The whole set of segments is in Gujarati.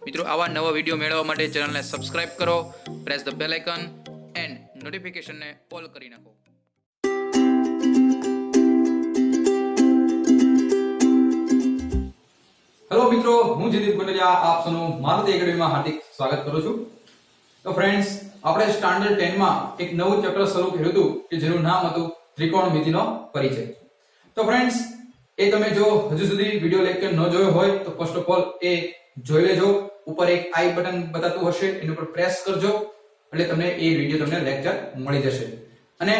મિત્રો આવા નવા વિડીયો મેળવવા માટે ચેનલને સબસ્ક્રાઇબ કરો, press the bell icon and નોટિફિકેશનને ઓલ કરી નાખો. હેલો મિત્રો, હું જયદીપ ગોંડલિયા આપ સૌનું મારુતિ એકેડમીમાં હાર્દિક સ્વાગત કરું છું. તો ફ્રેન્ડ્સ, આપણે સ્ટાન્ડર્ડ 10 માં એક નવું ચેપ્ટર શરૂ કર્યું હતું કે જેનું નામ હતું ત્રિકોણમિતિનો પરિચય. તો ફ્રેન્ડ્સ, એ તમે જો હજુ સુધી વિડિયો લેક્ચર ન જોયો હોય તો ફર્સ્ટ ઓફ ઓલ એ જોઈ લેજો. ઉપર એક આઈ બટન બતાતું હશે, એની ઉપર પ્રેસ કરજો એટલે તમને એ વિડિયો તમને લેક્ચર મળી જશે. અને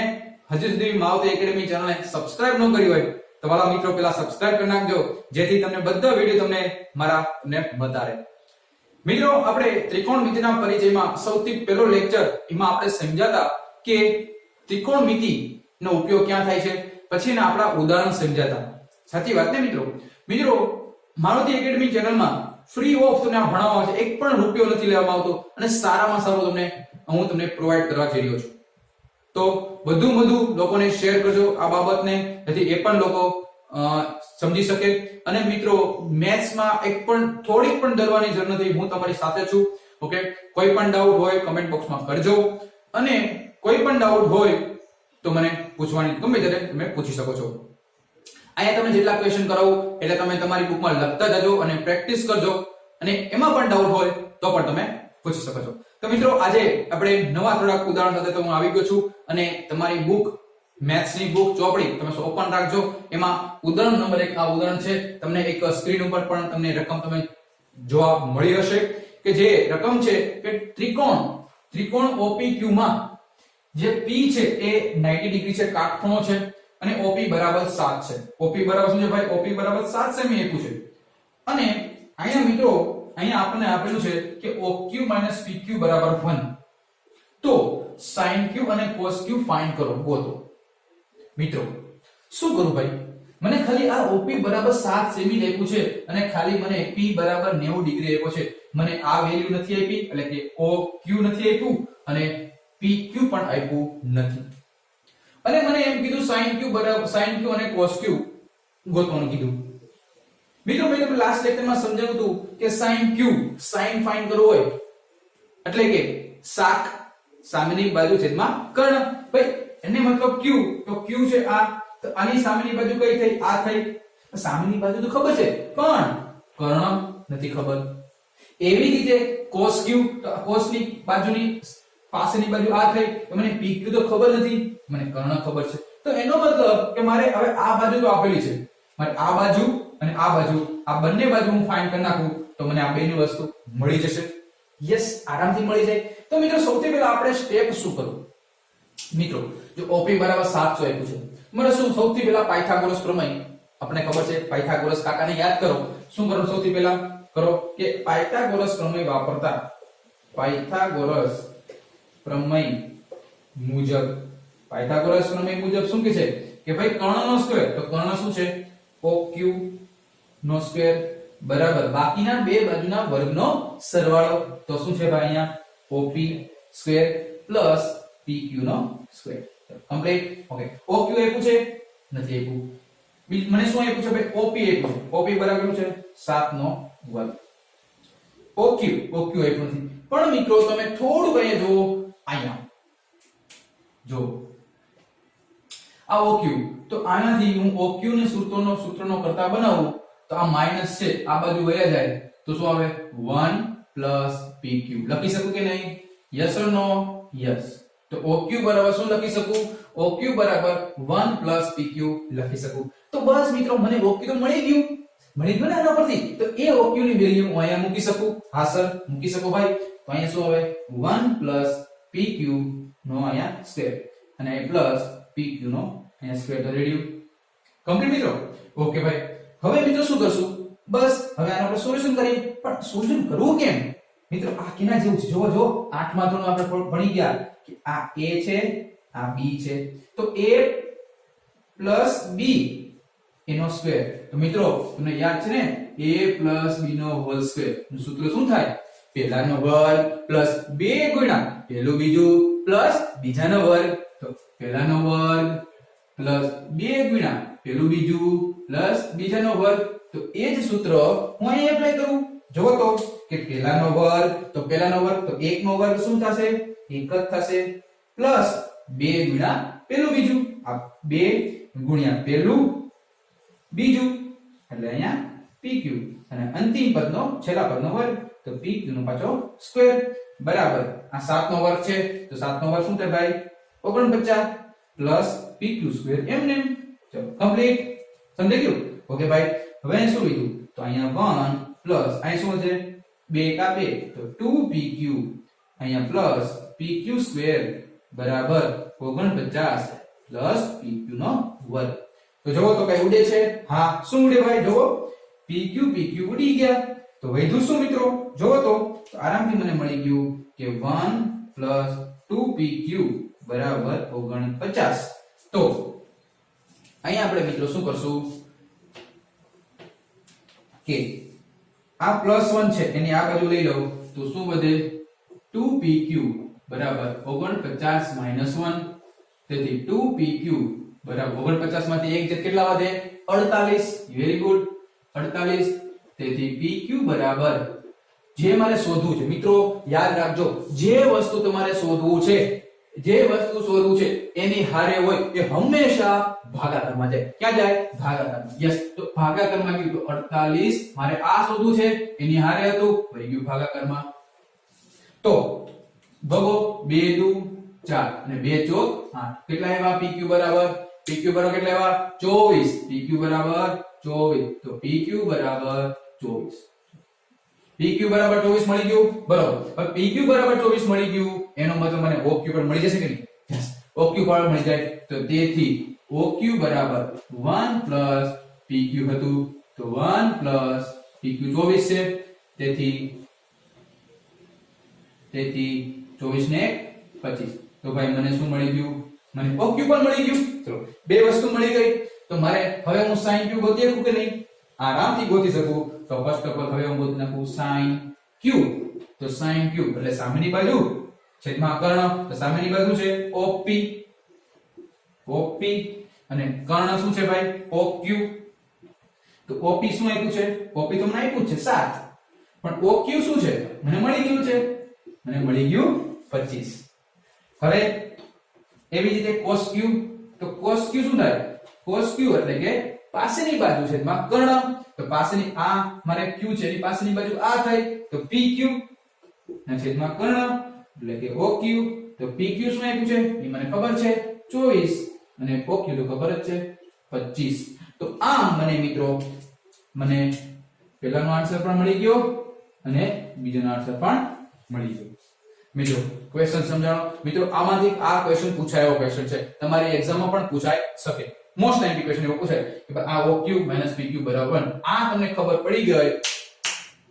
હજુ સુધી મારુતિ એકેડમી ચેનલને સબસ્ક્રાઇબ ન કરી હોય તો વાલા મિત્રો પેલા સબસ્ક્રાઇબ કરી નાખજો, જેથી તમને બધા વિડિયો તમને મારા મળતા રહે. મિત્રો, આપણે ત્રિકોણમિતિના પરિચયમાં સૌથી પહેલો લેક્ચર એમાં આપણે સમજાતા કે ત્રિકોણમિતિનો ઉપયોગ ક્યાં થાય છે, પછી એના આપણા ઉદાહરણ સમજાતા. સાચી વાત ને મિત્રો? મિત્રો, મારુતિ એકેડમી ચેનલમાં ફ્રી ઓફ તમને આ ભણાવવા છે, એક પણ રૂપિયો નથી લેવામાં આવતો અને સારામાં સારું હું તમને પ્રોવાઈડ કરવા જઈ રહ્યો છું. તો વધુ લોકોને શેર કરજો આ બાબતને, જેથી એ પણ લોકો સમજી શકે. અને મિત્રો, મેથ્સમાં એક પણ થોડીક પણ ડરવાની જરૂર નથી, હું તમારી સાથે છું. ઓકે, કોઈ પણ ડાઉટ હોય કમેન્ટ બોક્સમાં કરજો, અને કોઈ પણ ડાઉટ હોય તો મને પૂછવાની ગમે ત્યારે તમે પૂછી શકો છો. અહીંયા તમને જેટલા ક્વેશ્ચન કરાવું એટલે તમે તમારી બુકમાં લખતા જજો અને પ્રેક્ટિસ કરજો, અને એમાં પણ ડાઉટ હોય તો પણ તમે પૂછી શકો છો. તો મિત્રો, આજે આપણે નવા થોડાક ઉદાહરણ સાથે તો હું આવી ગયો છું, અને તમારી બુક મેથ્સની બુક ચોપડી તમે ઓપન રાખજો. એમાં ઉદાહરણ નંબર 1 આ ઉદાહરણ છે. તમને એક સ્ક્રીન ઉપર પણ તમને રકમ તમે જોવા મળી હશે કે જે રકમ છે કે ત્રિકોણ OPQ માં જે P છે એ 90 ડિગ્રી છે, કાટખૂણો છે, અને OP બરાબર 7 છે. OP બરાબર શું છે ભાઈ? OP બરાબર 7 સેમી આપ્યું છે. અને અહીંયા મિત્રો, અહીંયા આપણને આપેલું છે કે OQ PQ બરાબર 1. તો sin Q અને cos Q ફાઇન્ડ કરો, ગોતો. મિત્રો, શું કરું ભાઈ? મને ખાલી આ OP બરાબર 7 સેમી આપ્યું છે અને ખાલી મને P બરાબર 90 ડિગ્રી આપ્યો છે. મને આ વેલ્યુ નથી આપી, એટલે કે OQ નથી આપ્યું અને PQ પણ આપ્યું નથી. અને મને એમ કીધું sin Q અને cos Q ગોતવાનું કીધું. મિત્રો, મેં તમને લાસ્ટ લેક્ચરમાં સમજાવ્યું હતું કે sin ફાઇન્ડ કરવો હોય એટલે કે શાક સામેની બાજુ છેદમાં કર્ણ. ભાઈ એને મતલબ Q, તો Q છે આ, તો આની સામેની બાજુ કઈ થઈ? આ થઈ. સામેની બાજુ તો ખબર છે પણ કર્ણ નથી ખબર. એવી રીતે cos Q, તો cos ની બાજુની પાસેની બાજુ આ થઈ, તો મને PQ તો ખબર નથી, મને કર્ણ ખબર છે. તો એનો મતલબ કે મારે હવે આ બાજુ તો આપેલી છે, મારે આ બાજુ અને આ બાજુ, આ બંને બાજુ હું ફાઇન્ડ કરી નાખું તો મને આ બેની વસ્તુ મળી જશે. યસ, આરામથી મળી જાય. તો મિત્રો, સૌથી પહેલા આપણે સ્ટેપ શું કરવું? મિત્રો, જો OP બરાબર 700 આપ્યું છે, મને શું સૌથી પહેલા પાયથાગોરસ પ્રમેય આપણે ખબર છે. પાયથાગોરસ કાકાને યાદ કરો. શું કરો સૌથી પહેલા? કરો કે પાયથાગોરસ પ્રમેય વાપરતા પાયથાગોરસ પ્રમેય મુજબ શું કે છે કે ભાઈ કર્ણનો સ્ક્વેર, તો કર્ણ શું છે? OQ નો સ્ક્વેર બરાબર બાકીના બે બાજુના વર્ગનો સરવાળો, તો શું છે ભાઈ? અહીંયા OP સ્ક્વેર પ્લસ PQ નો સ્ક્વેર. કમ્પ્લીટ. ઓકે, OQ આપ્યું છે? નથી આપ્યું. મને શું આપ્યું છે ભાઈ? OP આપ્યું છે. OP બરાબર છે 7 નો વર્ગ. OQ આપ્યું નથી. પણ મિત્રો, તમે થોડું કઈ જો, અહીંયા જો આ OQ, તો આનાથી હું OQ ને સૂત્રનો કરતા બનાવું તો આ માઈનસ છે, આ બાજુ વયા જાય તો શું આવે? 1 PQ. લખી શકું કે નહીં? Yes or no? યસ. તો OQ બરાબર શું લખી શકું? OQ બરાબર 1 PQ લખી શકું. તો બસ મિત્રો, મને OQ તો મળી ગયું ને આના પરથી. તો એ OQ ની વેલ્યુ હું અહીંયા મૂકી શકું. હા સર, મૂકી શકો ભાઈ. તો અહીંયા શું આવે? 1 PQ નો અહીંયા સ્ક્વેર અને પ્લસ PQ નો અહીંયા સ્ક્વેર. તો રેડિયો કમ્પ્લીટ મિત્રો. ઓકે ભાઈ, હવે મિત્રો શું કરશું? બસ હવે આનો આપણે સોલ્યુશન કરીએ. પણ સોલ્યુશન કરવું કેમ? મિત્રો, આ કેના જેવું છે? જો 8મા ધોરણમાં આપણે ભણી ગયા કે આ A છે, આ B છે, તો A + B એનો સ્ક્વેર. તો મિત્રો, તમને યાદ છે ને, A + B નો હોલ સ્ક્વેર નું સૂત્ર શું થાય? પહેલાનો વર્ગ પ્લસ 2 ગુણ્યા પહેલું બીજું પ્લસ બીજાનો વર્ગ, તો પહેલાનો વર્ગ પ્લસ 2 ગુણ્યા પહેલું બીજું પ્લસ બીજાનો વર્ગ. તો એ જ સૂત્ર હું અહીં એપ્લાય કરું. જોવો તો કે પહેલાનો વર્ગ તો 1 નો વર્ગ શું થશે 1 જ થશે પ્લસ 2 ગુણ્યા પેલું બીજું આ 2 ગુણ્યા પેલું બીજું એટલે અહીંયા pq અને અંતિમ પદનો છેલ્લા પદનો વર્ગ તો pq નો પાછો સ્ક્વેર બરાબર આ 7 નો વર્ગ છે તો 7 નો વર્ગ શું થાય ભાઈ 49 પ્લસ pq સ્ક્વેર એમને ચલો કમ્પ્લીટ સમજાઈ ગયું ઓકે ભાઈ હવે અહીં શું લીધું તો અહીંયા 1 પ્લસ અહીં શું છે 2 કા 2 તો 2pq અહીંયા પ્લસ pq સ્ક્વેર બરાબર 49 પ્લસ pq નો વર્ગ તો જોવો તો કઈ ઉડે છે હા શું ઉડે ભાઈ જોવો pq ઉડી ગયા તો વધ્યું શું મિત્રો જોવો તો આરામથી મને મળી ગયું કે 1 પ્લસ 2pq બરાબર 49 તો અહીંયા આપણે મિત્રો શું કરશું કે આ +1 છે એની આ બાજુ લઈ લઉં તો શું વધે 2pq બરાબર 49 - 1 તેથી 2pq બરાબર 49 માંથી એક જગ્યા કેટલા વધે 48 વેરી ગુડ 48 તેથી pq બરાબર જે મારે શોધવું છે મિત્રો યાદ રાખજો જે વસ્તુ તમારે શોધવું છે એની હારે હોય એ હંમેશા ભાગાકારમાં જાય ક્યાં જાય ભાગાકારમાં યસ તો ભાગાકારમાં ગયું તો 48 મારે આ શોધવું છે એની હારે હતું વહી ગયું ભાગાકારમાં તો ભગો 2 દુ 4 અને 2 ચોક 8 કેટલા આવ્યા pq બરાબર કેટલા આવ્યા 24 pq બરાબર 24 તો pq બરાબર 24 pq બરાબર 24 મળી ગયું બરાબર હવે pq બરાબર 24 મળી ગયું એનો મતલબ મને oq પણ મળી જશે કે નહીં યસ oq પણ મળી જાય તો તેથી oq બરાબર 1 પ્લસ pq હતું તો 1 પ્લસ pq 24 છે તેથી 24 ને 25 તો ભાઈ મને શું મળી ગયું મને oq પણ મળી ગયું ચલો બે વસ્તુ મળી ગઈ તો મારે હવે હું sin q ગોતી શકું કે નહીં આરામથી ગોતી શકું તો ફર્સ્ટ ઓફ ઓલ હવે હું ગોતી નાખું sin q તો sin q એટલે સામેની બાજુ છેદમાં કર્ણ તો સામેની બાજુ છે op અને કર્ણ શું છે ભાઈ oq તો op શું આપ્યું છે op તો મને આપ્યું છે 7 પણ oq શું છે મને મળી ગયું 25 હવે એવી રીતે cos q તો cos q શું થાય cos q એટલે કે પાસેની બાજુ છેદમાં કર્ણ તો પાસેની આ મારે q છે એની પાસેની બાજુ આ થાય તો pq ના છેદમાં કર્ણ એટલે કે oq તો pq શું આપ્યું છે એ મને ખબર છે 24 અને oq તો ખબર જ છે 25 તો આમ મને મિત્રો મને પહેલાનો આન્સર પણ મળી ગયો અને બીજાનો આન્સર પણ મળી ગયો મિત્રો ક્વેશ્ચન સમજાણો મિત્રો આમાંથી આ ક્વેશ્ચન પૂછાયો ક્વેશ્ચન છે તમારી એક્ઝામમાં પણ પૂછાઈ શકે મોસ્ટ ટાઈમ ક્વેશ્ચન એવો પૂછાય કે આ oq - pq બરાબર આ તમને ખબર પડી ગઈ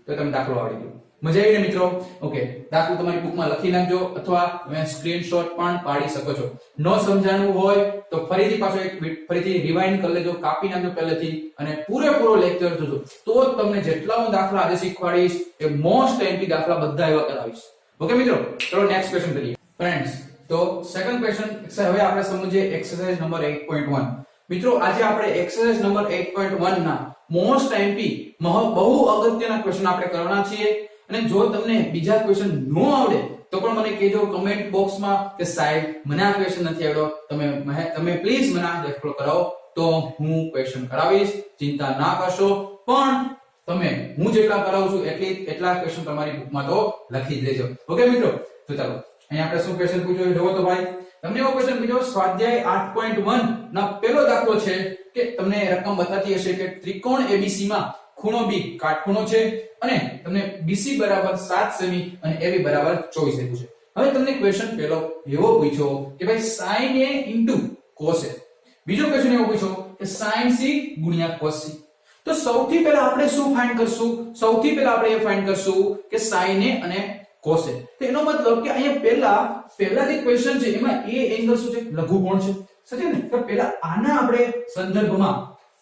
તો તમને દાખલો આવડી ગયો મજા આવી ને મિત્રો ઓકે દાખલો તમારી બુકમાં લખી નાખજો અથવા તમે સ્ક્રીનશોટ પણ પાડી શકો છો નો સમજાણું હોય તો ફરીથી પાછો ફરીથી રિવાઇન્ડ કરી લેજો કાપી નાખજો પહેલેથી અને પૂરેપૂરો લેક્ચર જોજો તો તમને જેટલા હું દાખલા આજે શીખવાડીશ એ મોસ્ટ ટાઈમથી દાખલા બધા એવા કરાવીશ ઓકે મિત્રો ચલો નેક્સ્ટ ક્વેશ્ચન કરીએ ફ્રેન્ડ્સ તો સેકન્ડ ક્વેશ્ચન હવે આપણે સમજીએ એક્સરસાઇઝ નંબર 8.1 મિત્રો આજે આપણે એક્સરસાઇઝ નંબર 8.1 ના મોસ્ટ ટાઈમથી બહુ અગત્યના ક્વેશ્ચન આપણે કરવાના છીએ અને જો તમને બીજા ક્વેશ્ચન નો આવડે તો પણ મને કહેજો કમેન્ટ બોક્સમાં કે સાહેબ મને આ ક્વેશ્ચન નથી આવડ્યો તમે પ્લીઝ મને આ દાખલો કરાવો તો હું ક્વેશ્ચન કરાવીશ ચિંતા ના કરશો પણ તમે હું જેટલા કરાવું છું એટલા ક્વેશ્ચન તમારી બુકમાં તો લખી જ લેજો ઓકે મિત્રો તો ચાલો અહીં આપણે શું ક્વેશ્ચન પૂછ્યો જોવો તો ભાઈ તમને એવો ક્વેશ્ચન પૂછ્યો સ્વાધ્યાય 8.1 ના પહેલો દાખલો છે કે તમને રકમ બતાતી હશે કે ત્રિકોણ ABC માં ખૂણો B કાટખૂણો છે અને તમને BC બરાબર 7 સેમી અને AB બરાબર 24 આપ્યું છે હવે તમને ક્વેશ્ચન પહેલો એવો પૂછ્યો કે ભાઈ sin A cos A બીજો ક્વેશ્ચન એવો પૂછ્યો કે sin C cos C તો સૌથી પહેલા આપણે શું ફાઇન્ડ કરશું સૌથી પહેલા આપણે એ ફાઇન્ડ કરશું કે sin A અને cos A તો એનો મતલબ કે અહીંયા પહેલા જે ક્વેશ્ચન છે એમાં A એંગલ શું છે લઘુકોણ છે સાચે ને તો પહેલા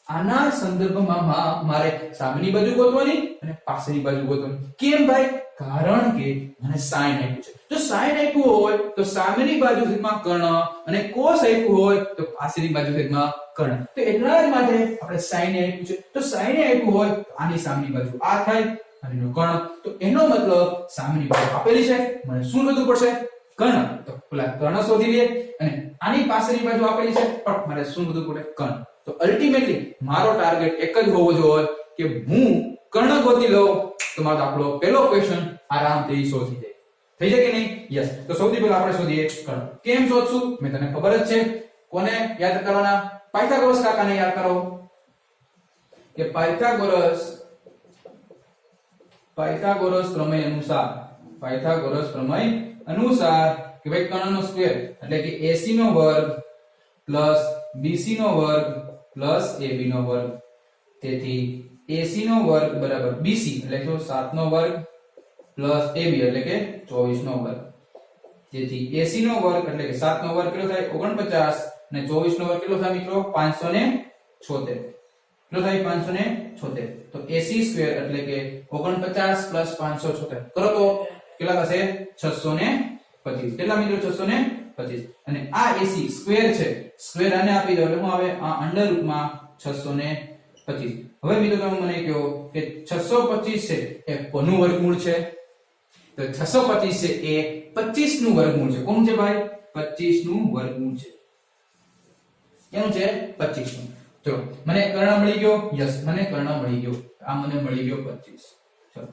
આના સંદર્ભમાં મારે સામેની બાજુ ગોતવાની અને પાછળની બાજુ ગોતવાની કેમ ભાઈ કારણ કે મને sin આપ્યું છે જો sin આપ્યું હોય તો સામેની બાજુ છેદમાં કર્ણ અને cos આપ્યું હોય તો પાછળની બાજુ છેદમાં કર્ણ તો એટલા જ માટે આપણે sin આપ્યું છે તો sin આપ્યું હોય તો આની સામેની બાજુ આ થાય અને એનો કર્ણ. તો એનો મતલબ સામેની બાજુ આપેલી છે, મને શું શોધવું પડશે? કર્ણ. તો પેલા કર્ણ શોધી લઈએ. અને આની પાછળની બાજુ આપેલી છે, પણ મારે શું શોધવું પડે? કર્ણ. તો અલ્ટિમેટલી મારો ટાર્ગેટ એક જ હોવો જોઈએ કે હું કર્ણ ગોતી લઉં તો મારો આપણો પહેલો ક્વેશ્ચન આરામથી સોલ્વ થઈ જાય. થઈ જાય કે નહીં? યસ. તો સૌથી પહેલા આપણે શોધીએ કર્ણ. કેમ શોધશું? મેં તને ખબર જ છે. કોને યાદ કરવાના? પાયથાગોરસ કાકાને યાદ કરો કે પાયથાગોરસ પ્રમેય અનુસાર કે ભાઈ કર્ણનો સ્ક્વેર એટલે કે AC નો વર્ગ પ્લસ BC નો વર્ગ પ્લસ AB નો વર્ગ. તેથી AC નો વર્ગ બરાબર BC એટલે કે 7 નો વર્ગ પ્લસ AB એટલે કે 24 નો વર્ગ. તેથી AC નો વર્ગ એટલે કે 7 નો વર્ગ કેટલો થાય? 49 અને 24 નો વર્ગ કેટલો થાય મિત્રો? 576. કેટલો થાય? 576. તો AC સ્ક્વેર એટલે કે 49 પ્લસ 576 કરો તો કેટલા થશે? 625. કેટલા મિત્રો? 625. અને આ AC સ્ક્વેર છે, સ્ક્વેર આને આપી દો એટલે શું આવે? આ અંડર રૂટમાં 625. હવે મિત્રો તમે મને કહો કે 625 છે એ કોનું વર્ગમૂળ છે? તો 625 છે એ 25 નું વર્ગમૂળ છે. કોનું છે ભાઈ? 25 નું વર્ગમૂળ છે. કેનું છે? 25 નું. ચલો મને કર્ણ મળી ગયો. યસ, મને કર્ણ મળી ગયો. આ મને મળી ગયો 25. ચલો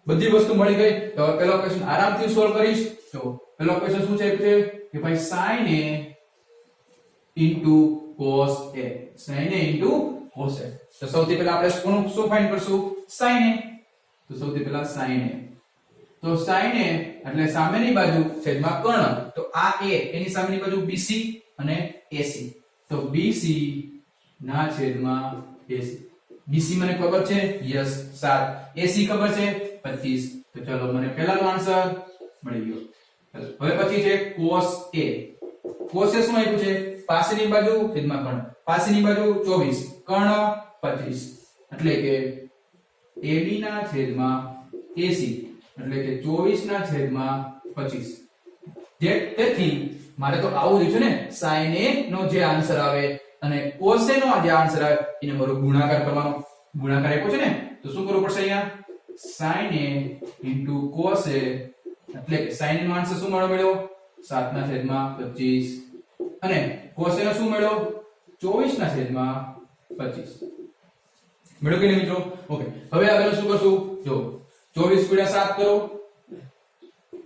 બધી વસ્તુ મળી ગઈ. તો હવે પહેલો ક્વેશ્ચન આરામથી સોલ્વ કરીશ. તો પહેલો ક્વેશ્ચન શું છે કે ભાઈ sin A into cos A. sin A into cos A. તો સૌથી પહેલા આપણે કોનું શું ફાઇન્ડ કરશું? sin A. તો સૌથી પહેલા sin A. તો sin A એટલે સામેની બાજુ છેદમાં કર્ણ. તો આ A એની સામેની બાજુ BC અને AC. તો BC ના છેદમાં AC. BC મને ખબર છે, યસ 7. AC ખબર છે 25. તો ચલો મને પહેલાનો આન્સર મળી ગયો. હવે પછી છે cos A. cos A શું આપ્યું છે? પાસેની બાજુ છેદમાં કર્ણ. પાસેની બાજુ 24, કર્ણ 25. એટલે કે AB ના છેદમાં AC એટલે કે 24 ના છેદમાં 25. તેથી મારે તો આવું જ છે ને, sin A નો જે આન્સર આવે અને cos A નો જે આન્સર આવે એને મારો ગુણાકાર કરવાનો. ગુણાકાર આપ્યો છે ને, તો શું કરવું પડશે? અહીંયા sin A cos A એટલે કે sin A નો આન્સર શું મળ્યો? 7 ના છેદમાં 25 અને cos A નો શું મળ્યો? 24 ના છેદમાં 25. મળ્યો કે નહીં મિત્રો? ઓકે. હવે આગળ શું કરશું? જો 24 ગુણ્યા 7 કરો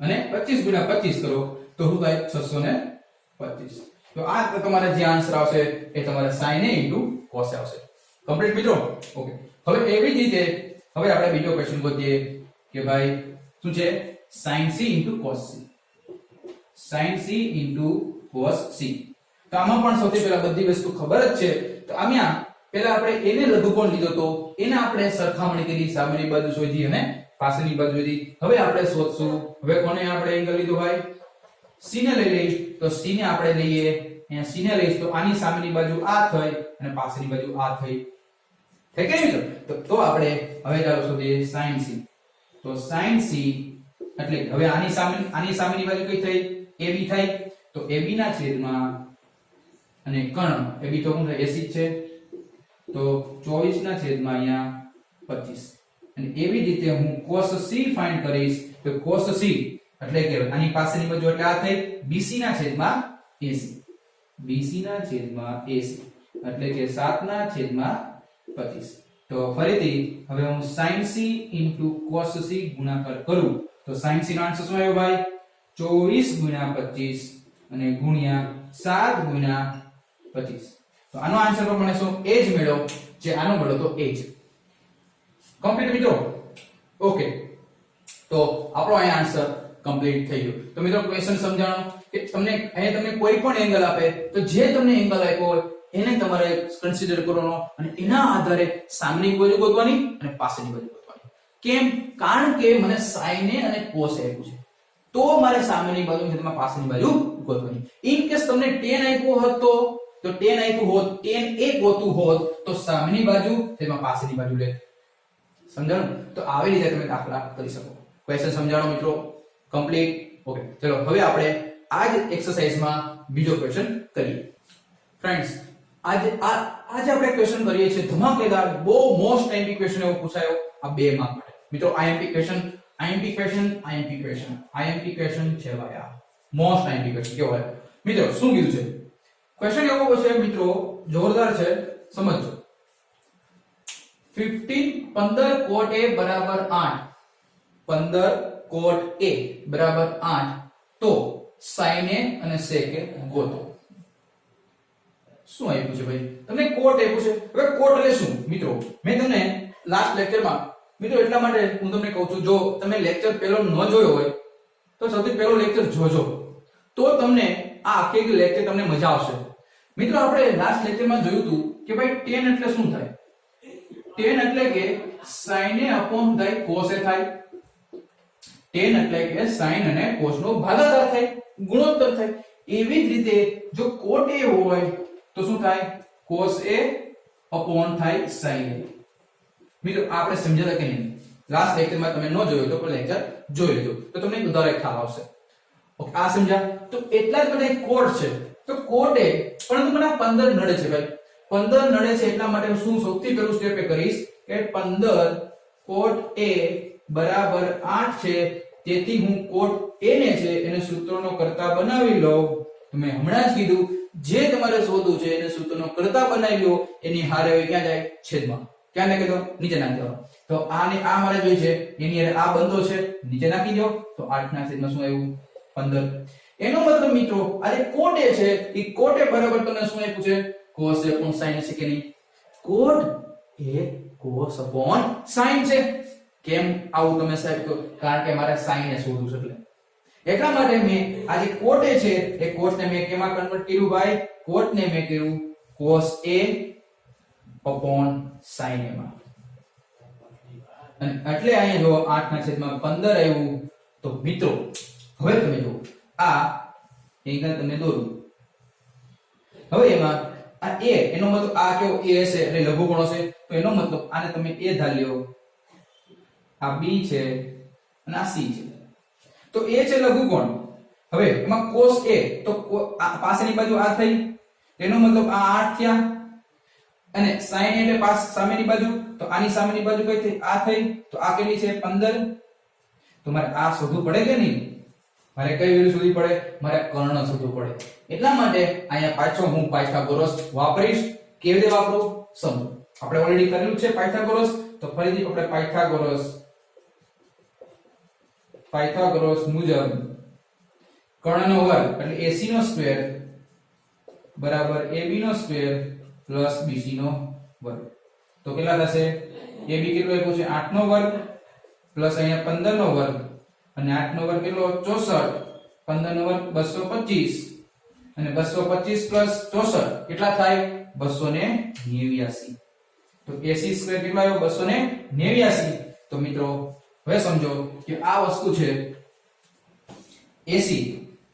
અને 25 ગુણ્યા 25 કરો તો શું થાય? 625. તો આ તમારે જે આન્સર આવશે એ તમારે sin A cos A આવશે. કમ્પ્લીટ મિત્રો? ઓકે. હવે એવી જ રીતે હવે આપણે બીજો ક્વેશ્ચન ગોતીએ કે ભાઈ શું છે? sin C cos C. sin C cos C. તો આમાં પણ સૌથી પહેલા બધી વસ્તુ ખબર જ છે. તો આમાં પહેલા આપણે એને લઘુકોણ લીધો તો એને આપણે સરખામણી કરી, સામેની બાજુ શોધી અને પાછળની બાજુ શોધી. હવે આપણે શોધશું. હવે કોને આપણે એંગલ લીધો ભાઈ? C ને લઈ લઈ. તો C ને આપણે લઈએ. અહીંયા C ને લઈશ તો આની સામેની બાજુ આ થઈ અને પાછળની બાજુ આ થઈ. થઈ કે મિત્રો? તો આપણે હવે ચાલો શોધીએ sin C. તો sin C એટલે હવે આની સામેની બાજુ કઈ થઈ? AB થાય. તો AB ના છેદમાં અને કર્ણ AB તો શું થાય? AC જ છે. તો 24 ના છેદમાં અહીંયા 25. અને એવી રીતે હું cos C ફાઇન્ડ કરીશ. તો cos C એટલે કે આની પાછળની બાજુ એટલે આ થઈ BC ના છેદમાં AC. BC ના છેદમાં AC એટલે કે 7 ના છેદમાં 25. તો ફરીથી હવે હું sin C cos C ગુણાકાર કરું તો sin C નો આન્સર શું આવ્યો ભાઈ? 24 ગુણ્યા 25 અને ગુણ્યા 7 ગુણ્યા 25. તો આનો આન્સર પ્રમાણે શું એ જ મેળવો જે આનો મળ્યો તો એ જ. કમ્પ્લીટ મિત્રો? ઓકે. તો આપણો અહીં આન્સર કમ્પ્લીટ થઈ ગયો. તો મિત્રો ક્વેશ્ચન સમજાણો કે તમને કોઈ પણ એંગલ આપે તો જે તમને એંગલ આપ્યો હોય એને તમારે કન્સિડર કરવાનો અને એના આધારે સામેની બાજુ ગોતવાની અને પાછળની બાજુ ગોતવાની. કેમ? કારણ કે મને sin A અને cos A આપ્યું છે તો મારે સામેની બાજુ છેદમાં પાછળની બાજુ ગોતવાની. ઇન કેસ તમને tan આપ્યો હોત તો tan આપ્યું હોત, tan A ગોતવું હોત તો સામેની બાજુ છેદમાં પાછળની બાજુ લે. સમજાણું? તો આવી રીતે તમે દાખલા કરી શકો. ક્વેશ્ચન સમજાણો મિત્રો? કમ્પ્લીટ? ઓકે. ચલો હવે આપણે આ જ એક્સરસાઇઝમાં બીજો ક્વેશ્ચન કરીએ. ફ્રેન્ડ્સ આજે આપણે ક્વેશ્ચન કરીએ છીએ ધમાકેદાર, બહુ મોસ્ટ ટાઈમથી ક્વેશ્ચન એવો પૂછાયો આ 2 માર્ક માટે. મિત્રો આઈએમપી ક્વેશ્ચન છે ભાઈ આ મોસ્ટ આઈએમપી ક્વેશ્ચન કેવો હોય મિત્રો શું કીધું છે ક્વેશ્ચન એવો છે મિત્રો જોરદાર છે સમજો 15 cot a બરાબર 8 15 cot a બરાબર 8 તો sin a અને sec a ગોતો શું આપ્યું છે ભાઈ તમને કોટ આપ્યું છે હવે કોટ એટલે શું મિત્રો મેં તમને લાસ્ટ લેક્ચરમાં મિત્રો એટલા માટે હું તમને કહું છું જો તમે લેક્ચર પહેલો ન જોયો હોય તો સૌથી પહેલો લેક્ચર જોજો તો તમને આ આખી લેક્ચર તમને મજા આવશે મિત્રો આપણે લાસ્ટ લેક્ચરમાં જોયું હતું કે ભાઈ tan એટલે શું થાય tan એટલે કે sin a upon થાય cos a થાય tan એટલે કે sin અને cos નો ભાગાકાર થાય ગુણોત્તર થાય એવી જ રીતે જો cot a હોય તો શું થાય cos a upon થાય sin a મિત્રો આપણે સમજ્યા કે નહીં લાસ્ટ લેક્ચરમાં તમે ન જોયો તો પણ લેક્ચર જોઈ લેજો તો તમને વધારે ખ્યાલ આવશે ઓકે આ સમજ્યા તો એટલા જ બધા કોટ છે તો કોટ એ પરંતુ મને 15 નડે છે ભાઈ 15 નડે છે એટલા માટે હું શું સૌથી પહેલું સ્ટેપ એ કરીશ કે 15 કોટ a બરાબર 8 છે તેથી હું કોટ a ને છે એને સૂત્રનો કરતા બનાવી લઉં તો મેં હમણાં જ કીધું જે તમારે શોધવું છે એને સૂત્રનો કરતા બનાવી લો એની હારે હોય ક્યાં જાય છેદમાં ક્યાં નાખી દો નીચે નાખી દો તો આને આ મારે જોઈ છે એની હારે આ બંધો છે નીચે નાખી દો તો 8 ના છેદમાં શું આવ્યું 15 એનો મતલબ મિત્રો આ જે કોટ a છે એ કોટ a બરાબર તમને શું આપ્યું છે cos a upon sin a છે કે નહીં કોટ a cos upon sin છે કેમ આવું તમે સાહેબ કહો કારણ કે મારે sin ને શોધવું છે એટલે એટલા માટે મેં આ જે કોટ a છે એ કોટ ને મેં કેમાં કન્વર્ટ કર્યું ભાઈ કોટ ને મેં કર્યું cos a upon sin a માં અને એટલે અહીંયા જો 8 ના છેદમાં 15 આવ્યું તો મિત્રો હવે તમે જો આ અહીંયા તમને દોરું હવે એમાં આ a એનો મતલબ આ કેવો a છે એટલે લઘુગુણો છે તો એનો મતલબ આને તમે a ધાર લ્યો આ b છે અને આ c છે તો a છે લઘુકોણ હવે એમાં cos a તો પાસેની બાજુ આ થઈ એનો મતલબ આ 8 થયા અને sin a એટલે સામેની બાજુ તો આની સામેની બાજુ કઈ થઈ આ થઈ તો આ કેટલી છે 15 તો મારે આ શોધવું પડે કે નહીં મારે કઈ વેલ્યુ શોધવી પડે મારે કર્ણ શોધવું પડે એટલા માટે અહીંયા પાછો હું પાયથાગોરસ વાપરીશ કેવી રીતે વાપરું સમજો આપણે ઓલરેડી કરેલું છે પાયથાગોરસ તો ફરીથી આપણે પાયથાગોરસ મુજબ કર્ણનો વર્ગ એટલે AC નો સ્ક્વેર બરાબર AB નો સ્ક્વેર પ્લસ BC નો વર્ગ તો કેટલા થશે AB કેટલું આપ્યું છે 8 નો વર્ગ પ્લસ અહીંયા 15 નો વર્ગ અને 8 નો વર્ગ કેટલો 64 15 નો વર્ગ 225 અને 225 પ્લસ 64 કેટલા થાય 289 તો AC સ્ક્વેર કેટલો આવ્યો 289 તો મિત્રો હવે સમજો કે આ વસ્તુ છે AC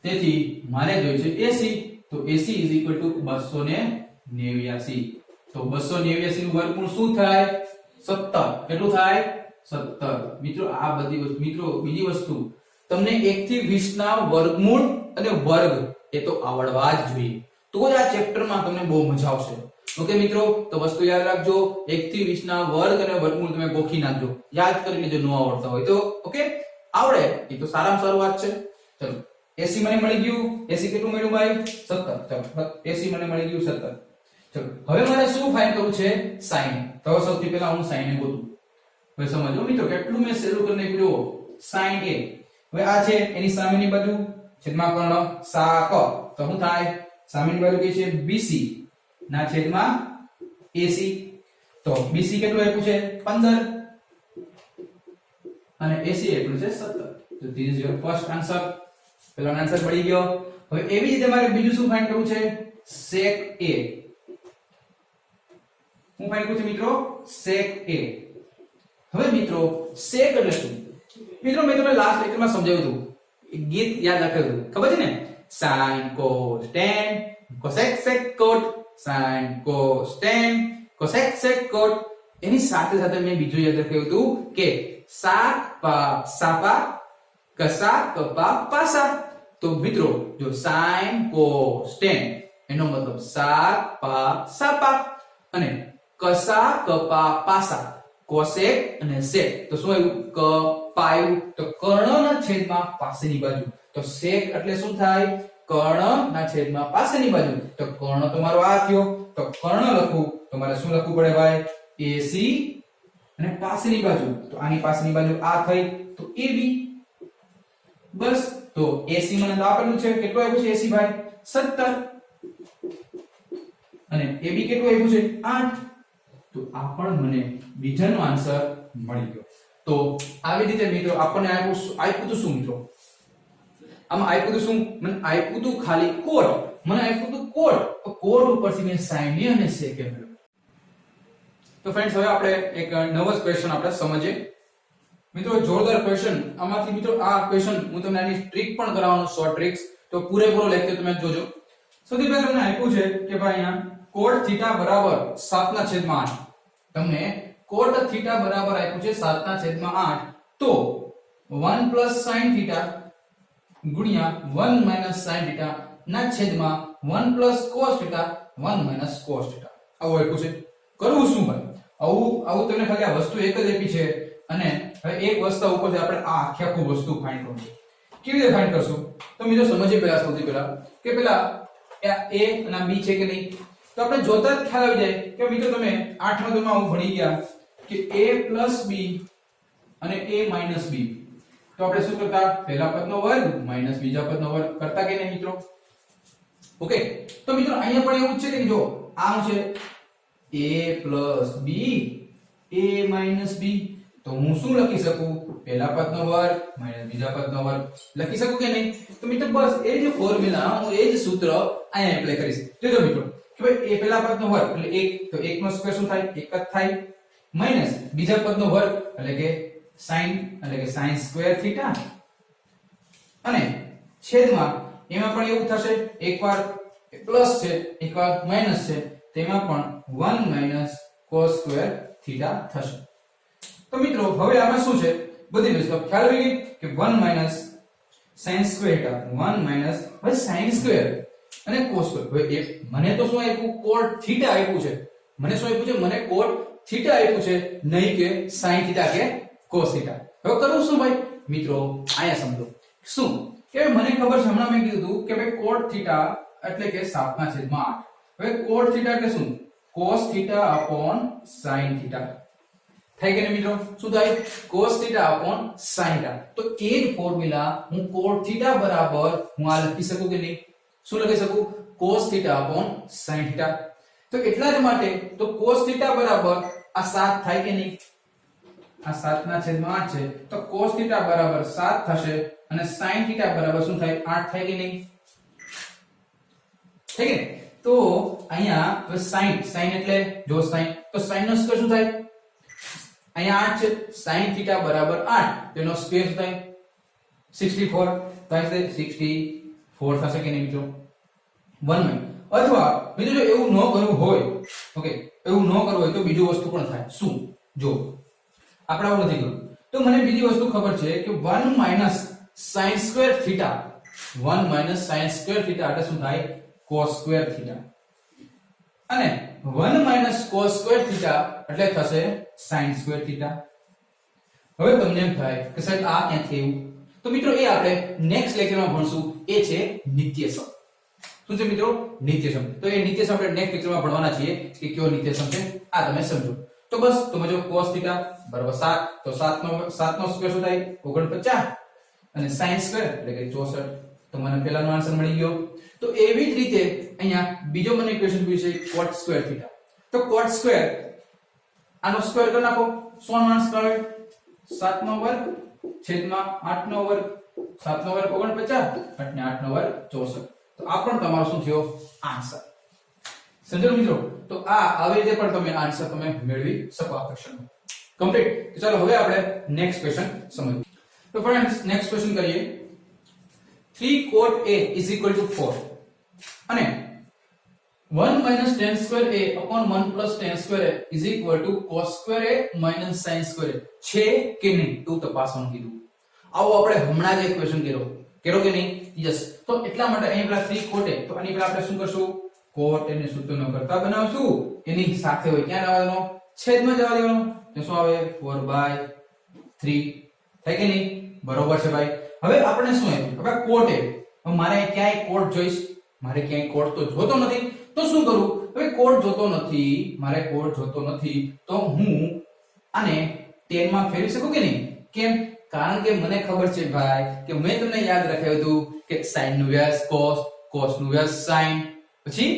તેથી મારે જોઈએ છે AC તો AC 289 તો 289 નું વર્ગમૂળ શું થાય 17 કેટલું થાય 17 મિત્રો આ બધી મિત્રો બીજી વસ્તુ તમને 1 થી 20 ના વર્ગમૂળ અને વર્ગ એ તો આવડવા જ જોઈએ તો જ આ ચેપ્ટરમાં તમને બહુ મજા આવશે ઓકે મિત્રો તો વસ્તુ યાદ રાખજો 1 થી 20 ના વર્ગ અને વર્ગમૂળ તમે ગોખી નાખજો યાદ કરી લેજો ન આવડતા હોય તો ઓકે આવડે એ તો સારામાં સારું વાત છે ચલો AC મને મળી ગયું AC કેટલું મળ્યું ભાઈ 17 ચલો AC મને મળી ગયું 17 ચલો હવે મારે શું ફાઇન્ડ કરવું છે sin તો સૌથી પહેલા હું sin ને ગોતું હવે સમજો મિત્રો કેટલું મેં સહેલું કરી નાખ્યું sin a હવે આ છે એની સામેની બાજુ છેદમાં કર્ણ સાક તો શું થાય સામેની બાજુ કઈ છે BC ના છેદમાં AC તો BC કેટલું આપ્યું છે 15 અને AC એટલું છે 17 તો this is your first answer પહેલો આન્સર મળી ગયો હવે એવી રીતે મારે બીજું શું ફાઇન્ડ કરવું છે sec a હું ફાઇન્ડ કરું છું મિત્રો sec a હવે મિત્રો sec એટલે શું મિત્રો મેં તમને લાસ્ટ લેક્ચરમાં સમજાવ્યું હતું એક ગીત યાદ રાખ્યું ખબર છે ને sin cos tan cosec sec cot sin cos tan cosec sec cot એની સાથે સાથે મેં બીજું યાદ રાખ્યું હતું કે સાક પા સાપા કસા કપા પાસા તો મિત્રો જો sin cos tan એનો મતલબ સાક પા સાપા અને કસા કપા પાસા કોસેક અને સેક. તો શું આવ્યું? ક પાયું. તો કર્ણના છેદમાં પાસેની બાજુ. તો સેક એટલે શું થાય? કર્ણના છેદમાં પાસેની બાજુ. તો કર્ણ તમારો આ થયો. તો કર્ણ લખું તો મારે શું લખવું પડે ભાઈ? AC અને પાસેની બાજુ. તો આની પાસેની બાજુ આ થઈ તો AB. બસ. તો AC મને તો આપેલું છે. કેટલું આવ્યું છે AC ભાઈ? 17. અને AB કેટલું આવ્યું છે? 8. તો આ પણ મને બીજાનો આન્સર મળી ગયો. તો આવી રીતે મિત્રો આપણને આપ્યું તો શું મિત્રો? આમાં આપ્યું તો શું? મને આપ્યું તો ખાલી કોટ. મને આપ્યું તો કોટ. તો કોટ ઉપરથી મેં sin અને sec મેળવ્યું. તો ફ્રેન્ડ્સ હવે આપણે એક નવો ક્વેશ્ચન આપણે સમજીએ. મિત્રો જોરદાર ક્વેશ્ચન. આમાંથી મિત્રો આ ક્વેશ્ચન હું તમને આની ટ્રીક પણ કરાવવાનો, શોર્ટ ટ્રિક્સ. તો પૂરેપૂરો લેક્ચર તમે જોજો. સૌથી પહેલા તમને આપ્યું છે કે ભાઈ અહીંયા cot થીટા બરાબર 7/8. તમને cot થીટા બરાબર આપ્યું છે 7/8. તો 1 sin થીટા ગુણ્યા 1 sin થીટા ના છેદમાં 1 cos થીટા 1 cos થીટા. આવું આપ્યું છે. કરવું શું ભાઈ? આવું તમને ખાલી આ વસ્તુ એક જ આપી છે અને હવે એક વસ્તુ ઉપરથી આપણે આ આખી વસ્તુ ફાઇન્ડ કરવું છે. કેવી રીતે ફાઇન્ડ કરશું? તો મિત્રો સમજીએ પહેલા સૌથી પહેલા કે પેલા a અને b છે કે નહીં. તો આપણે જોતા જ ખ્યાલ આવી જાય કે મિત્રો તમે 8મા ધોરણમાં આવું ભણી ગયા કે a b અને a b. તો આપણે શું કરતા? પહેલા પદનો વર્ગ માઈનસ બીજા પદનો વર્ગ કરતા કે નહીં મિત્રો? ઓકે. તો મિત્રો અહીંયા પણ એવું જ છે કે જો આ છે a b a b. તો હું શું લખી શકું? પહેલા પદનો વર્ગ માઈનસ બીજા પદનો વર્ગ લખી શકું કે નહીં? તો મિત્રો બસ એ જ ફોર્મ્યુલા, હું એ જ સૂત્ર અહીંયા એપ્લાય કરીશ. જોજો મિત્રો કે ભાઈ એ પહેલા પદનો વર્ગ એટલે 1, તો 1 નો સ્ક્વેર શું થાય? 1 જ થાય. માઈનસ બીજા પદનો વર્ગ એટલે કે sin સ્ક્વેર થીટા અને છેદમાં એમાં પણ એવું થશે, એકવાર પ્લસ છે એકવાર માઈનસ છે, તેમાં પણ 1 cos સ્ક્વેર થીટા થશે. તો મિત્રો હવે આમાં શું છે? બધી વસ્તુ ખ્યાલ આવી ગઈ કે 1 sin સ્ક્વેર થીટા 1 હવે sin સ્ક્વેર અને cos સ્ક્વેર. હવે એ મને તો શું આપ્યું? cot થીટા આપ્યું છે. મને શું આપ્યું છે? મને cot થીટા આપ્યું છે, નહીં કે sin થીટા કે cos થીટા. હવે કરવું શું ભાઈ? મિત્રો આયા સમજો શું કે મને ખબર છે, હમણાં મેં કીધું હતું કે ભાઈ cot થીટા એટલે કે 7/8. હવે cot થીટા એટલે શું? cos theta upon sin theta. થાય કે નહીં મિત્રો? શું થાય? cos theta upon sin theta. તો એ જ ફોર્મ્યુલા હું cot થીટા બરાબર હું આ લખી શકું કે નહીં? શું લખી શકું? cos theta upon sin theta. તો એટલા જ માટે તો cos થીટા બરાબર આ 7 થાય કે નહીં? આ 7/8 છે. તો cos થીટા બરાબર 7 થશે અને sin થીટા બરાબર શું થાય? 8 થાય કે નહીં? ठीक है। तो અહીંયા sin એટલે જો sin તો sin નો સ્ક્વેર શું થાય? અહીંયા 8 છે, sin θ બરાબર 8 તેનો સ્ક્વેર શું થાય? 64 થાય છે 64 થશે કે નહીં મિત્રો? 1 અથવા મિત્રો જો એવું ન કરવું હોય, ઓકે, એવું ન કરવું હોય તો બીજું વસ્તુ પણ થાય. શું? જો આપણે આવું નથી કરવું તો મને બીજી વસ્તુ ખબર છે કે 1 sin સ્ક્વેર θ 1 sin સ્ક્વેર θ એટલે શું થાય? cos સ્ક્વેર θ અને 1 cos સ્ક્વેર θ એટલે થશે sin સ્ક્વેર θ. હવે તમને એમ થાય કે સાહેબ આ ક્યાંથી આવ્યું? તો મિત્રો એ આપણે નેક્સ્ટ લેક્ચરમાં ભણશું. એ છે નિત્યસમ. શું છે મિત્રો? નિત્યસમ. તો એ નિત્યસમ આપણે નેક્સ્ટ લેક્ચરમાં ભણવાના છીએ કે કયો નિત્યસમ છે આ તમે સમજો. તો બસ તમે જો cos θ બરાબર 7 તો 7 નો સ્ક્વેર શું થાય? 49 અને sin સ્ક્વેર એટલે કે 64. તો મને પહેલાનો આન્સર મળી ગયો. તો એવી જ રીતે અહીંયા બીજો મને ઇક્વેશન પૂછ્યું છે cot સ્ક્વેર θ. તો cot સ્ક્વેર આનો સ્ક્વેર કરી નાખો. 100 નો આન્સર આવે 7 નો વર્ગ છેદમાં 8 નો વર્ગ. 7 નો વર્ગ 49 અને 8 નો વર્ગ 64. તો આ પણ તમારો શું થયો? આન્સર. સમજો મિત્રો? તો આ આવી રીતે પણ તમે આન્સર તમે મેળવી શકો આ ક્વેશ્ચનનો. કમ્પ્લીટ. તો ચાલો હવે આપણે નેક્સ્ટ ક્વેશ્ચન સમજીએ. તો ફ્રેન્ડ્સ નેક્સ્ટ ક્વેશ્ચન કરીએ. 3 cot a is equal to 4 અને 1 tan square a upon 1 plus tan square a is equal to cos square a minus sin square a છે કે નહીં તું તપાસવાનું કીધું. આવો આપણે હમણાં જ એક ક્વેશ્ચન કર્યો કે નહીં? યસ. તો એટલા માટે અહીં પેલા 3 cot a તો આની પેલા આપણે શું કરશું? cot a ને સૂત્રનો કરતા બનાવશું. એની સાથે હોય ક્યાં જવા દેવાનો? છેદમાં જવા દેવાનો. તો શું આવે 4/3 થાય કે નહીં? બરોબર છે ભાઈ. હવે આપણે શું આપ્યું? હવે કોટ એ. હવે મારે ક્યાંય કોટ જોઈશ, મારે ક્યાંય કોટ તો જોતો નથી, તો શું કરું? હવે કોટ જોતો નથી, મારે કોટ જોતો નથી, તો હું આને 10 માં ફેરવી શકું કે નહીં? કેમ? કારણ કે મને ખબર છે ભાઈ કે મેં તમને યાદ રાખ્યું હતું કે sin નું વ્યાસ cos, cos નું વ્યાસ sin, પછી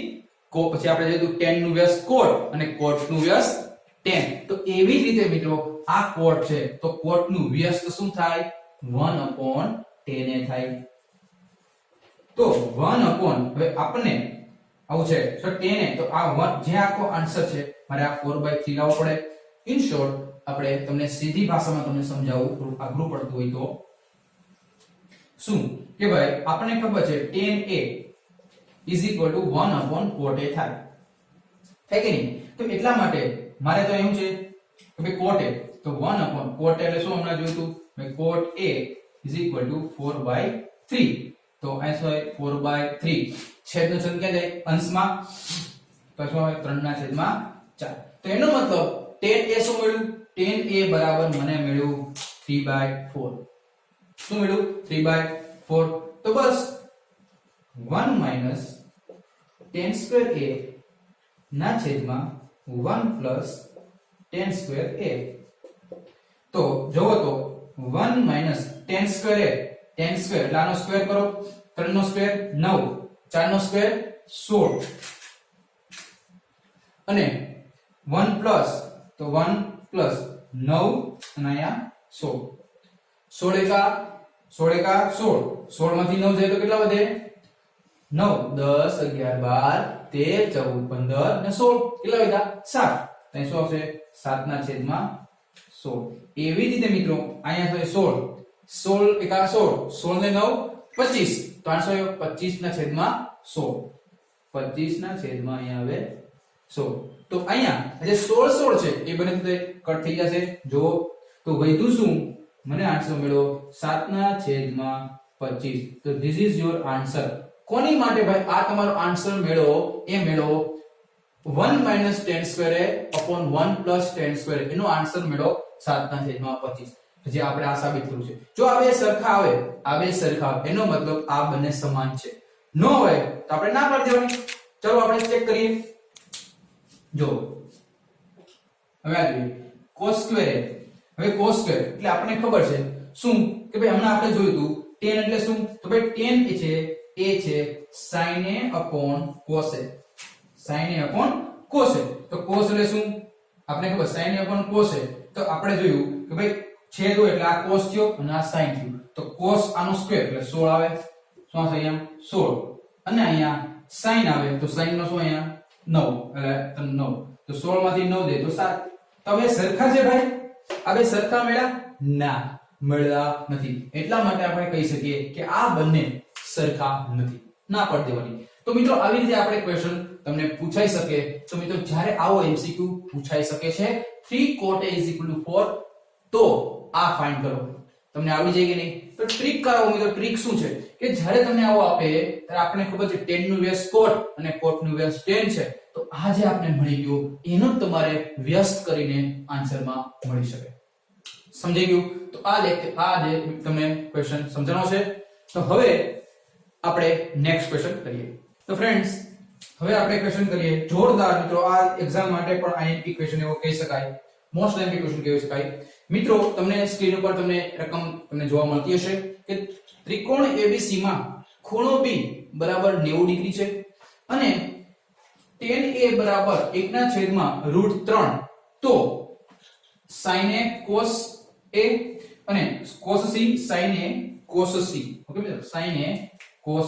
આપણે જોયું tan નું વ્યાસ cot અને cot નું વ્યાસ tan. તો એવી જ રીતે મિત્રો આ cot છે તો cot નું વ્યાસ તો શું થાય? 1/tan એ થાય. તો 1 હવે આપણને આવું છે તો tan એ તો આ 1 જે આખો આન્સર છે મારે આ 4/3 લાવવો પડે. ઇન શોર્ટ આપણે તમને સીધી ભાષામાં તમને સમજાવું થોડું અઘરું પડતું હોય તો શું કે ભાઈ આપણને ખબર છે tan a is equal to 1/cot a થાય કે નહીં? તો એટલા માટે મારે તો એવું છે કે ભાઈ cot a તો 1/cot a એટલે શું હમણાં જોયું હતું ભાઈ cot a is equal to 4/3. તો આ શું હોય? 4/3 છેદનો છેદ ક્યાં જાય? અંશમાં. તો શું હોય? 3/4. તો એનો મતલબ tan a શું મળ્યું? tan a બરાબર મને મળ્યું 3/4. શું મળ્યું? 3/4. તો બસ 1 minus tan square a ના છેદમાં 1 plus tan square a. તો જોવો તો 1 minus tan square a, tan square એટલે આનો સ્ક્વેર કરો, 3 નો સ્ક્વેર 9, 4 નો સ્ક્વેર 16 અને 1 plus તો 1 plus 9 અને અહીંયા 16. 16 એકા 16 માંથી 9 જાય તો કેટલા વધે? 9 10 11 12 13 14 15 અને 16 કેટલા વધ્યા? 7. અહીં શું આવશે? 7/16. એવી રીતે મિત્રો અહીંયા છે 16 16 એકા 16 16 ને 9 25 તો આન્સર આવ્યો 25/16. 25/16 અહીંયા આવે 16. તો અહીંયા જે 16 છે એ બને તો કટ થઈ જશે. જો તો વધ્યું શું? મને આન્સર મળ્યો 7/25. તો ધીસ ઇઝ યોર આન્સર. કોની માટે ભાઈ આ તમારો આન્સર મેળવો? એ મેળવો 1 minus tan square a upon 1 plus tan square a. એનો આન્સર મેળવો 7/25. જે આપણે આ સાબિત કર્યું છે. જો આ બે સરખા આવે, એનો મતલબ આ બંને સમાન છે. ન હોય તો આપણે ના પાડી દેવાની. ચલો આપણે ચેક કરીએ. જો હવે આ જોઈએ cos square a. હવે cos square એટલે આપણને ખબર છે શું કે ભાઈ હમણાં આપણે જોયું હતું tan એટલે શું? તો ભાઈ tan એ છે sin a upon cos a. sin a upon cos a. તો cos એટલે શું? આપણે ખબર sin a upon cos a. તો આપણે જોયું કે ભાઈ છેદ હોય એટલે આ cos થયો અને આ sin થયું. તો cos આનો સ્ક્વેર એટલે 16 આવે. શું આવશે અહીંયા? 16 અને અહીંયા sin આવે તો sin નો શું અહીંયા 9 એટલે 9. તો 16 માંથી 9 દે તો 7. તો હવે સરખા છે ભાઈ? આ બે સરખા મળ્યા? ના, મળ્યા નથી. એટલા માટે આપણે કહી શકીએ કે આ બંને સરખા નથી. ના પાડી દેવાની. તો મિત્રો આવી રીતે આપણે ક્વેશ્ચન તમને પૂછાઈ શકે. તો મિત્રો જ્યારે આવો MCQ પૂછાઈ શકે છે 3 cot a = 4 તો આ ફાઇન્ડ કરો. તમને આવડી જાય કે નહીં? તો ટ્રિક કરાવો મિત્રો. ટ્રિક શું છે કે જ્યારે તમને આવો આપે ત્યારે આપણે ખબર છે tan નું વ્યાસ cot અને cot નું વ્યાસ tan છે. તો આ જે આપણે મળી ગયો એનો તમારે વ્યસ્ત કરીને આન્સરમાં મળી શકે. સમજાઈ ગયું? તો આ જે તમને ક્વેશ્ચન સમજવાનો છે. તો હવે આપણે નેક્સ્ટ ક્વેશ્ચન કરીએ. તો ફ્રેન્ડ્સ હવે આપણે ક્વેશ્ચન કરીએ જોરદાર મિત્રો. આ એક્ઝામ માટે પણ IMP ક્વેશ્ચન એવો કહી શકાય, મોસ્ટ IMP ક્વેશ્ચન કહી શકાય. મિત્રો તમને સ્ક્રીન ઉપર તમને રકમ તમને જોવા મળતી હશે કે ત્રિકોણ ABC માં ખૂણો B બરાબર 90 ડિગ્રી છે અને tan A બરાબર 1/√3. તો sin A cos A અને cos C sin A cos C. Okay મિત્રો, sin A cos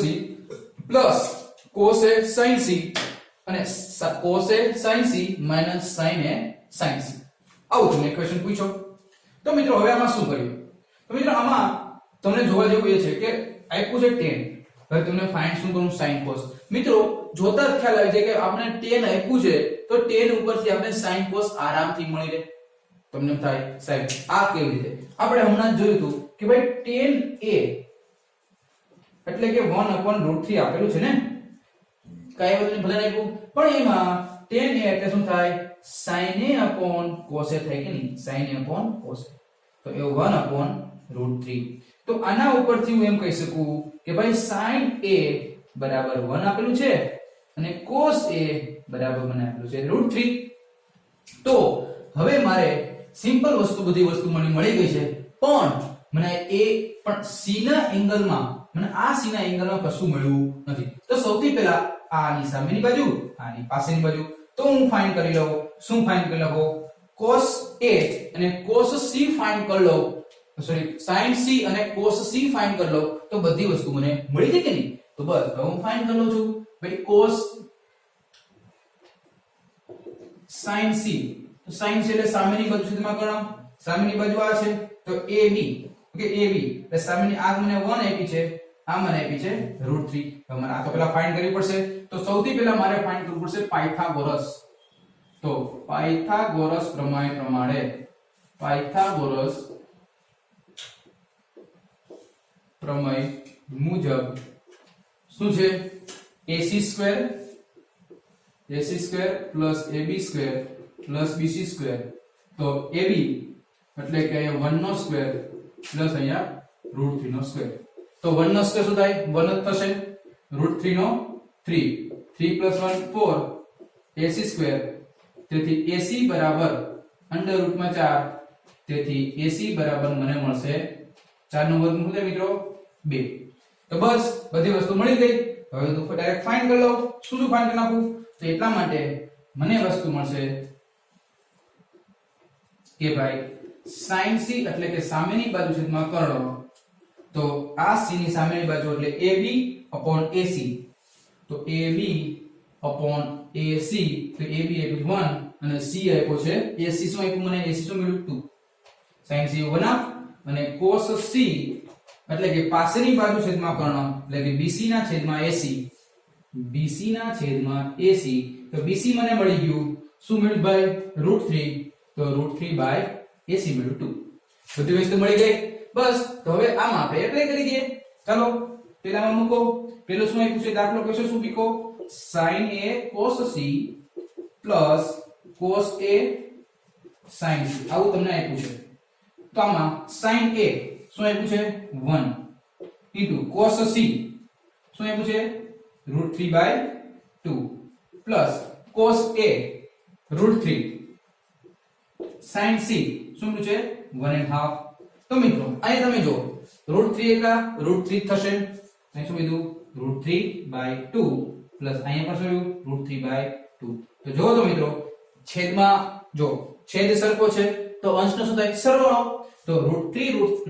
C plus cos A sin C અને cos A sin C minus sin A sin C. આવું તમને ક્વેશ્ચન પૂછો. તો મિત્રો હવે આમાં શું કરીએ? તો મિત્રો આમાં તમને જોવા જેવું એ છે કે આપ્યું છે tan. હવે તમને ફાઇન્ડ શું કરવું? sin cos. મિત્રો જોતા જ ખ્યાલ આવી જાય કે આપણે tan આપ્યું છે તો tan ઉપરથી આપણે sin cos આરામથી મળી રહે. તમને થાય સાહેબ આ કેવી રીતે? આપણે હમણાં જ જોયું હતું કે ભાઈ tan A એટલે કે 1/√3 આપેલું છે ને, કાઈ વાત નહીં ભલે આપ્યું પણ એમાં tan a એટલે શું થાય sin a upon cos a થાય કે નહીં sin a upon cos a તો એ 1 upon √3 તો આના ઉપરથી હું એમ કહી શકું કે ભાઈ sin a બરાબર 1 આપેલું છે અને cos a બરાબર મને આપેલું છે √3 તો હવે મારે સિમ્પલ વસ્તુ બધી વસ્તુ મને મળી ગઈ છે પણ મને a પણ c ના એંગલમાં મને આ c ના એંગલમાં કશું મળ્યું નથી તો સૌથી પહેલા આની સામેની બાજુ આની પાછળની બાજુ તો હું ફાઇન્ડ કરી લઉં શું ફાઇન્ડ કરી લઉં cos a અને cos c ફાઇન્ડ કરી લઉં સોરી sin c અને cos c ફાઇન્ડ કરી લઉં તો બધી વસ્તુ મને મળી ગઈ કે નહીં તો બસ હવે હું ફાઇન્ડ કરી લઉં છું ભાઈ cos sin c તો sin છે એટલે સામેની બાજુ સુધીમાં ગણો સામેની બાજુ આ છે તો ab ઓકે ab એટલે સામેની આ મને 1 આપી છે આ મને આપી છે √3 તમારે આ તો પહેલા ફાઇન્ડ કરવી પડશે તો સૌથી પહેલા મારે ફાઇન્ડ કરવું પડશે પાયથાગોરસ તો પાયથાગોરસ પ્રમેય પ્રમાણે પાયથાગોરસ પ્રમેય મુજબ શું છે ac² plus ab² plus bc² તો ab એટલે કે અહીંયા 1 નો સ્ક્વેર પ્લસ અહીંયા √3 નો સ્ક્વેર તો 1 નો સ્ક્વેર શું થાય 1 જ થશે √3 નો 3 3 + 1 4 ac² તેથી ac બરાબર √4 તેથી ac બરાબર મને મળશે 4 નો વર્ગમૂળ શું થાય મિત્રો 2 તો બસ બધી વસ્તુ મળી ગઈ હવે તો ડાયરેક્ટ ફાઇન્ડ કરી લો શું શું ફાઇન્ડ કરી નાખું તો એટલા માટે મને વસ્તુ મળશે કે ભાઈ sin c એટલે કે સામેની બાજુ છેદમાં કર્ણ તો આ c ની સામેની બાજુ એટલે ab upon ac તો ab upon ac તો ab એટલે 1 અને c આપ્યો છે ac શું આપ્યું મને ac શું મળ્યું 2 sin c 1 અને cos c એટલે કે પાછળની બાજુ છેદમાં કર્ણ એટલે કે bc ના છેદમાં ac bc ના છેદમાં ac તો bc મને મળી ગયું શું મળ્યું ભાઈ √3 તો √3/ac મળ્યું 2 બધી વસ્તુ મળી ગઈ બસ તો હવે આમાં આપણે એપ્લાય કરી દઈએ ચાલો પેલામાં મૂકો પેલો શું આપ્યું છે દાખલો ક્વેશ્ચન શું pico sin a cos c plus cos a sin c આવું તમને આપ્યું છે તો આમાં sin a શું આપ્યું છે 1 cos c શું આપ્યું છે √3/2 plus cos a √3 sin c શું મળ્યું છે 1.5 તો મિત્રો અહીં તમે જો √3 એકા √3 થશે અહીં શું કીધું √3/2 પ્લસ અહીંયા પણ શું √3/2 તો જો તો મિત્રો છેદમાં જો છેદ સરખો છે તો અંશનો શું થાય સરવાળો તો √3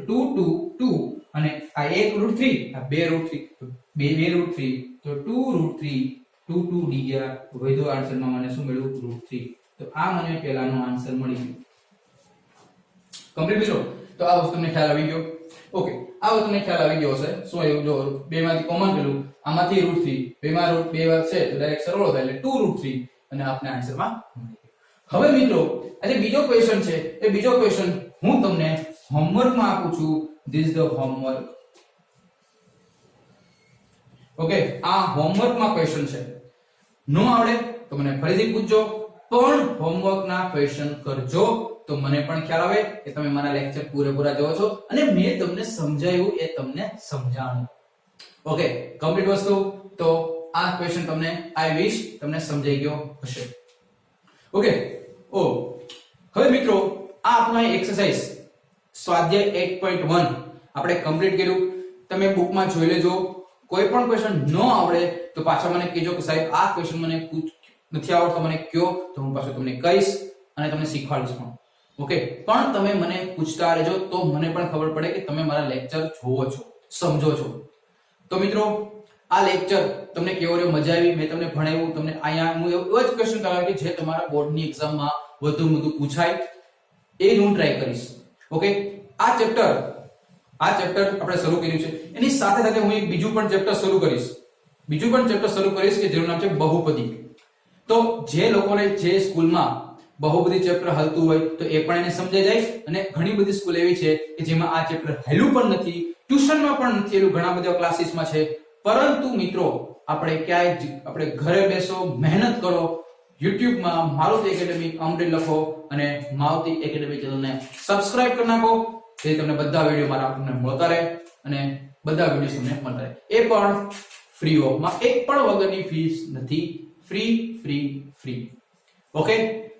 2 અને આ એક √3 આ બે √3 તો બે √3 તો 2 √3 ડી ગયા વધુ આન્સરમાં મને શું મળ્યું √3 તો આ મને પહેલાનો આન્સર મળી ગયો કમ્પ્લીટ મિત્રો તો આ વસ્તુ તમને ખ્યાલ આવી ગયો ઓકે આ વસ્તુ તમને ખ્યાલ આવી ગયો હશે શું આવ્યું જો બે માંથી કોમન પેલું આમાંથી √3 બેમાં બે વાર છે તો ડાયરેક્ટ સરવાળો થાય એટલે 2 √3 અને આપને આન્સરમાં મળી ગયો હવે મિત્રો આજે બીજો ક્વેશ્ચન છે એ બીજો ક્વેશ્ચન હું તમને હોમવર્કમાં આપું છું ધીસ ધ હોમવર્ક ઓકે આ હોમવર્કમાં ક્વેશ્ચન છે નો આવડે તો મને ફરીથી પૂછજો પણ હોમવર્કના ક્વેશ્ચન કરજો તો મને પણ ખ્યાલ આવે કે તમે મારા લેક્ચર પૂરેપૂરા જોવો છો અને મેં તમને સમજાવ્યું એ તમને સમજાણું ઓકે કમ્પ્લીટ વસ્તુ તો આ ક્વેશ્ચન તમને આઈ વિશ તમને સમજાઈ ગયો હશે ઓકે ઓ હવે મિત્રો આ આપણો એક્સરસાઇઝ સ્વાધ્યાય 8.1 આપણે કમ્પ્લીટ કર્યું તમે બુકમાં જોઈ લેજો કોઈ પણ ક્વેશ્ચન ન આવડે તો પાછા મને કહેજો કે સાહેબ આ ક્વેશ્ચન મને નથી આવડતો મને કયો તો હું પાછો તમને કહીશ અને તમને શીખવાડીશ પણ ઓકે પણ તમે મને પૂછતા રહેજો તો મને પણ ખબર પડે કે તમે મારા લેક્ચર જોવો છો સમજો છો તો મિત્રો આ લેક્ચર તમને કેવો રહ્યો મજા આવી મેં તમને ભણાવ્યું તમને અહીંયા હું એવો જ ક્વેશ્ચન કરાવ્યો કે જે તમારા બોર્ડની એક્ઝામમાં વધુ પૂછાય એ હું ટ્રાય કરીશ ઓકે આ ચેપ્ટર આપણે શરૂ કર્યું છે એની સાથે સાથે હું એક બીજું પણ ચેપ્ટર શરૂ કરીશ કે જેનું નામ છે બહુપદી તો જે લોકોને જે સ્કૂલમાં બહુપદી ચેપ્ટર હાલતું હોય તો એ પણ એને સમજાઈ જાય અને ઘણી બધી સ્કૂલ એવી છે કે જેમાં આ ચેપ્ટર હેલું પણ નથી ટ્યુશનમાં પણ નથી એલું ઘણા બધા ક્લાસીસમાં છે પરંતુ મિત્રો આપણે ઘરે બેસો મહેનત કરો YouTube માં મારુતિ એકેડમી અમરેલી લખો અને મારુતિ એકેડમી ચેનલને સબસ્ક્રાઇબ કરી નાખો, જેથી તમને બધા વિડિયો મારા તમને મળતા રહે અને બધા વિડિયોઝ તમને મળતા રહે. એ પણ ફ્રી ઓફ માં, એક પણ વગરની ફીસ નથી, ફ્રી. ઓકે,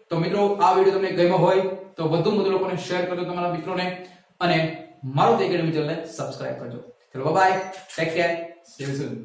તો મિત્રો આ વિડિયો તમને ગમ્યો હોય તો વધુ લોકોને શેર કરજો, તમારા મિત્રોને, અને મારુતિ એકેડમી ચેનલને સબસ્ક્રાઇબ કરજો. ચલો bye, take care, see you soon.